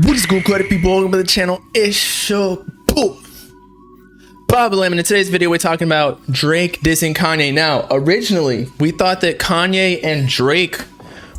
What is good, credit people? Welcome to the channel. It's your boy, Bobbalam, and in today's video we're talking about Drake dissing Kanye. Now, originally we thought that Kanye and Drake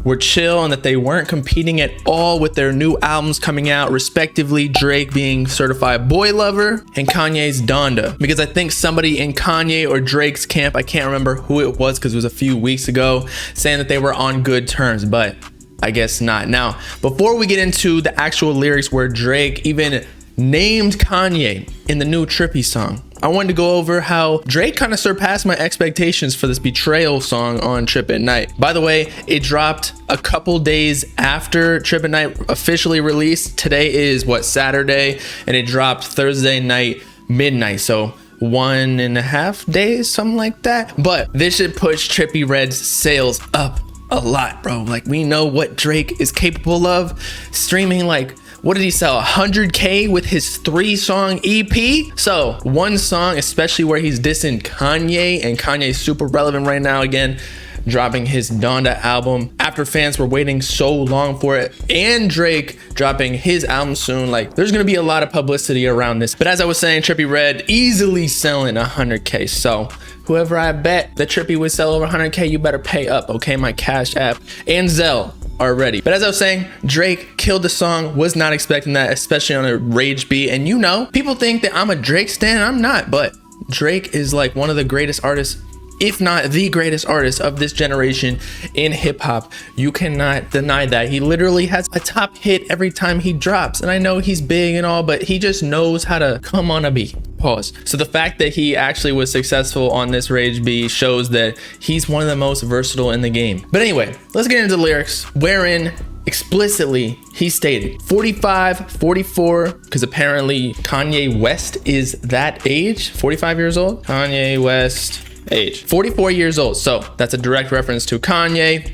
were chill and that they weren't competing at all with their new albums coming out, respectively, Drake being Certified Boy Lover and Kanye's Donda. Because I think somebody in Kanye or Drake's camp, I can't remember who it was because it was a few weeks ago, saying that they were on good terms, but I guess not. Now, before we get into the actual lyrics where Drake even named Kanye in the new Trippy song, I wanted to go over how Drake kind of surpassed my expectations for this Betrayal song on Trip at Night. By the way, it dropped a couple days after Trip at Night officially released. Today is Saturday, and it dropped Thursday night midnight. So 1.5 days, something like that. But this should push Trippie Redd's sales up a lot, bro. Like, we know what Drake is capable of. Streaming, like, what did he sell? 100K with his 3-song EP? So one song, especially where he's dissing Kanye, and Kanye's super relevant right now, again, dropping his Donda album after fans were waiting so long for it, and Drake dropping his album soon. Like, there's gonna be a lot of publicity around this. But as I was saying, Trippie Redd easily selling 100K. So whoever I bet that Trippie would sell over 100K, you better pay up, okay? My Cash App and Zelle are ready. But as I was saying, Drake killed the song. Was not expecting that, especially on a rage beat. And you know, people think that I'm a Drake stan. I'm not, but Drake is like one of the greatest artists, if not the greatest artist of this generation in hip hop. You cannot deny that. He literally has a top hit every time he drops. And I know he's big and all, but he just knows how to come on a beat. Pause. So the fact that he actually was successful on this rage beat shows that he's one of the most versatile in the game. But anyway, let's get into the lyrics, wherein explicitly he stated 45, 44, because apparently Kanye West is that age, 45 years old. Kanye West age 44 years old. So that's a direct reference to Kanye.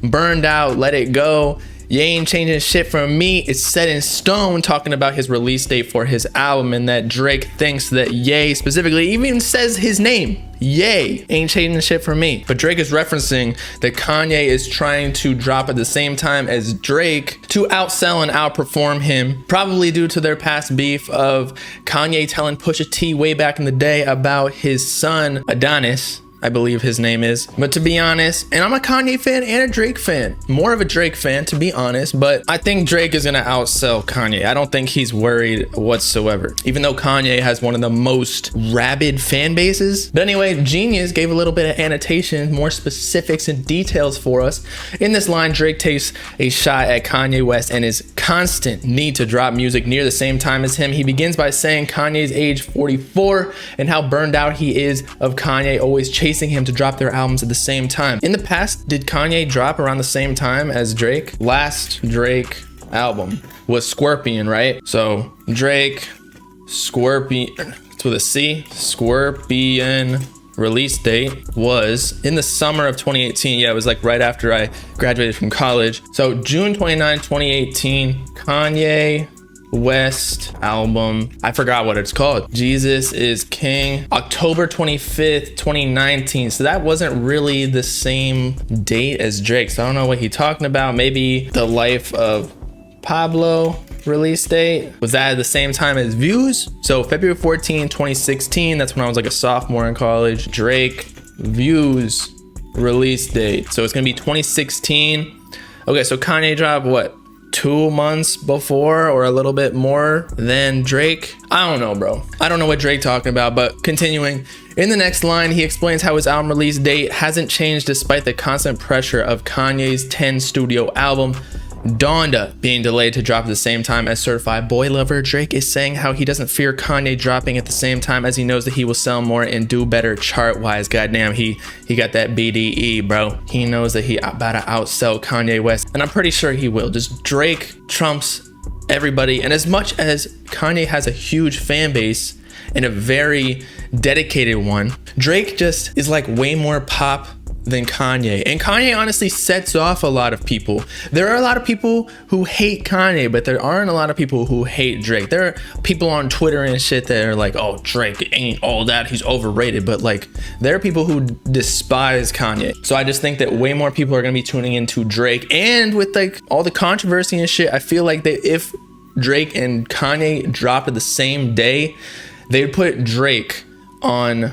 Burned out, let it go. You ain't changing shit from me. It's set in stone, talking about his release date for his album, and that Drake thinks that Ye specifically even says his name. Ye ain't changing shit for me. But Drake is referencing that Kanye is trying to drop at the same time as Drake to outsell and outperform him, probably due to their past beef of Kanye telling Pusha T way back in the day about his son Adonis, I believe his name is. But to be honest, and I'm a Kanye fan and a Drake fan, more of a Drake fan to be honest, but I think Drake is gonna outsell Kanye. I don't think he's worried whatsoever, even though Kanye has one of the most rabid fan bases. But anyway, Genius gave a little bit of annotation, more specifics and details for us. In this line, Drake takes a shot at Kanye West and his constant need to drop music near the same time as him. He begins by saying Kanye's age 44 and how burned out he is of Kanye always chasing him to drop their albums at the same time. In the past, did Kanye drop around the same time as Drake? Last Drake album was Scorpion, right? So Drake, Scorpion, it's with a C, Scorpion release date was in the summer of 2018. Yeah, it was like right after I graduated from college. So June 29, 2018, Kanye West album, I forgot what it's called. Jesus is King, October 25th, 2019. So that wasn't really the same date as Drake. So I don't know what he's talking about. Maybe The Life of Pablo release date. Was that at the same time as Views? So February 14, 2016, that's when I was like a sophomore in college. Drake, Views release date. So it's gonna be 2016. Okay, so Kanye dropped what? 2 months before or a little bit more than Drake. I don't know, bro. I don't know what Drake talking about, but continuing. In the next line, he explains how his album release date hasn't changed despite the constant pressure of Kanye's 10 studio album, Donda, being delayed to drop at the same time as Certified Boy Lover. Drake is saying how he doesn't fear Kanye dropping at the same time as he knows that he will sell more and do better chart-wise. Goddamn, he got that BDE, bro. He knows that he about to outsell Kanye West, and I'm pretty sure he will. Just Drake trumps everybody, and as much as Kanye has a huge fan base and a very dedicated one, Drake just is like way more pop than Kanye. And Kanye honestly sets off a lot of people. There are a lot of people who hate Kanye, but there aren't a lot of people who hate Drake. There are people on Twitter and shit that are like, oh, Drake ain't all that, he's overrated. But like, there are people who despise Kanye. So I just think that way more people are gonna be tuning into Drake. And with like all the controversy and shit, I feel like that if Drake and Kanye dropped the same day, they would put Drake on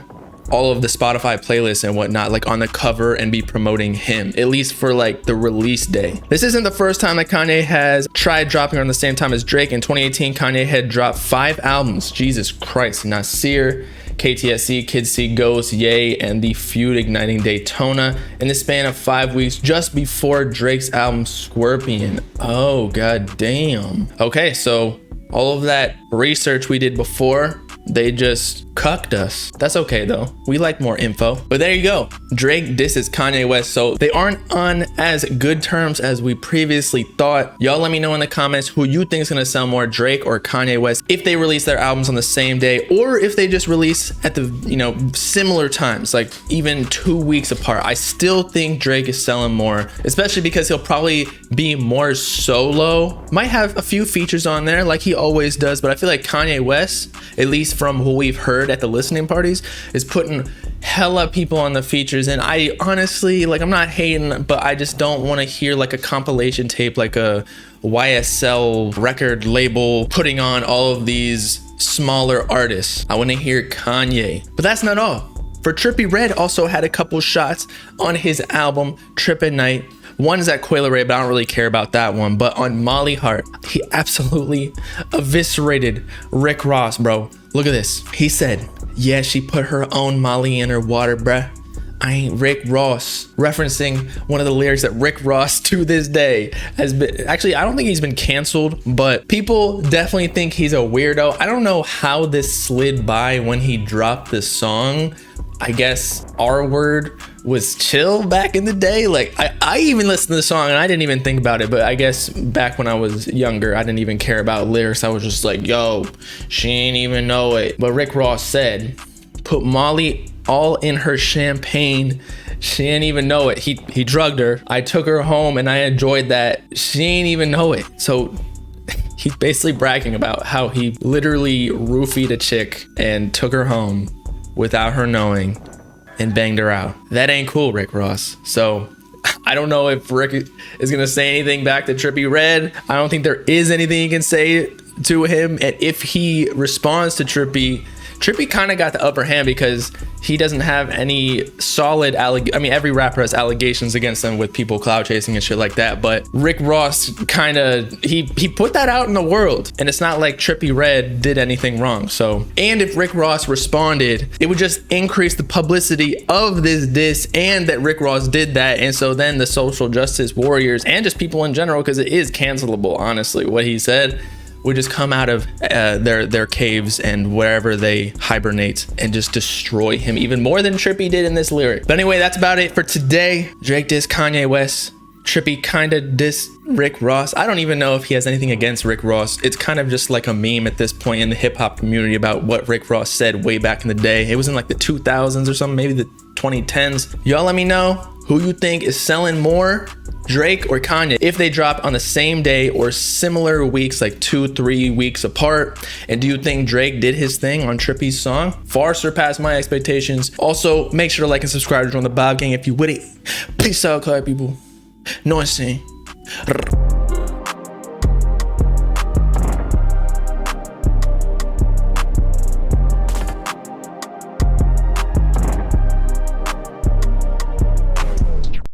all of the Spotify playlists and whatnot, like on the cover, and be promoting him, at least for like the release day. This isn't the first time that Kanye has tried dropping on the same time as Drake. In 2018, Kanye had dropped 5 albums. Jesus Christ. Nasir, KTSC, Kids See Ghost, Ye, and The Feud Igniting Daytona in the span of 5 weeks, just before Drake's album Scorpion. Oh, god damn. Okay, so all of that research we did before, they just cucked us. That's okay though. We like more info. But there you go. Drake disses Kanye West. So they aren't on as good terms as we previously thought. Y'all let me know in the comments who you think is gonna sell more, Drake or Kanye West, if they release their albums on the same day, or if they just release at the, you know, similar times, like even 2 weeks apart. I still think Drake is selling more, especially because he'll probably be more solo. Might have a few features on there like he always does, but I feel like Kanye West, at least from what we've heard at the listening parties, is putting hella people on the features. And I honestly, like, I'm not hating, but I just don't want to hear like a compilation tape, like a YSL record label putting on all of these smaller artists. I want to hear Kanye. But that's not all. For Trippie Redd also had a couple shots on his album Trip at Night. One's at Quayle Ray, but I don't really care about that one. But on Molly Hart, he absolutely eviscerated Rick Ross, bro. Look at this. He said, yeah, she put her own Molly in her water, bruh. I ain't Rick Ross. Referencing one of the lyrics that Rick Ross to this day has been, actually, I don't think he's been canceled, but people definitely think he's a weirdo. I don't know how this slid by when he dropped this song. I guess R Word was chill back in the day. Like I even listened to the song and I didn't even think about it, but I guess back when I was younger, I didn't even care about lyrics. I was just like, yo, she ain't even know it. But Rick Ross said, put Molly all in her champagne. She ain't even know it. He drugged her. I took her home and I enjoyed that. She ain't even know it. So he's basically bragging about how he literally roofied a chick and took her home without her knowing and banged her out. That ain't cool, Rick Ross. So I don't know if Rick is gonna say anything back to Trippie Redd. I don't think there is anything he can say to him. And if he responds to Trippie kind of got the upper hand because he doesn't have any solid I mean, every rapper has allegations against them with people clout chasing and shit like that. But Rick Ross kind of, he put that out in the world, and it's not like Trippie Redd did anything wrong. So, and if Rick Ross responded, it would just increase the publicity of this diss and that Rick Ross did that. And so then the social justice warriors and just people in general, because it is cancelable, honestly, what he said, would just come out of their caves and wherever they hibernate and just destroy him even more than Trippie did in this lyric. But anyway, that's about it for today. Drake dissed Kanye West. Trippie kind of dissed Rick Ross. I don't even know if he has anything against Rick Ross. It's kind of just like a meme at this point in the hip hop community about what Rick Ross said way back in the day. It was in like the 2000s or something, maybe the 2010s. Y'all let me know who you think is selling more, Drake or Kanye, if they drop on the same day or similar weeks, like 2-3 weeks apart. And do you think Drake did his thing on Trippie's song? Far surpassed my expectations. Also, make sure to like and subscribe to join the Bob Gang if you with it. Peace out, Clyde people. No, I'm saying.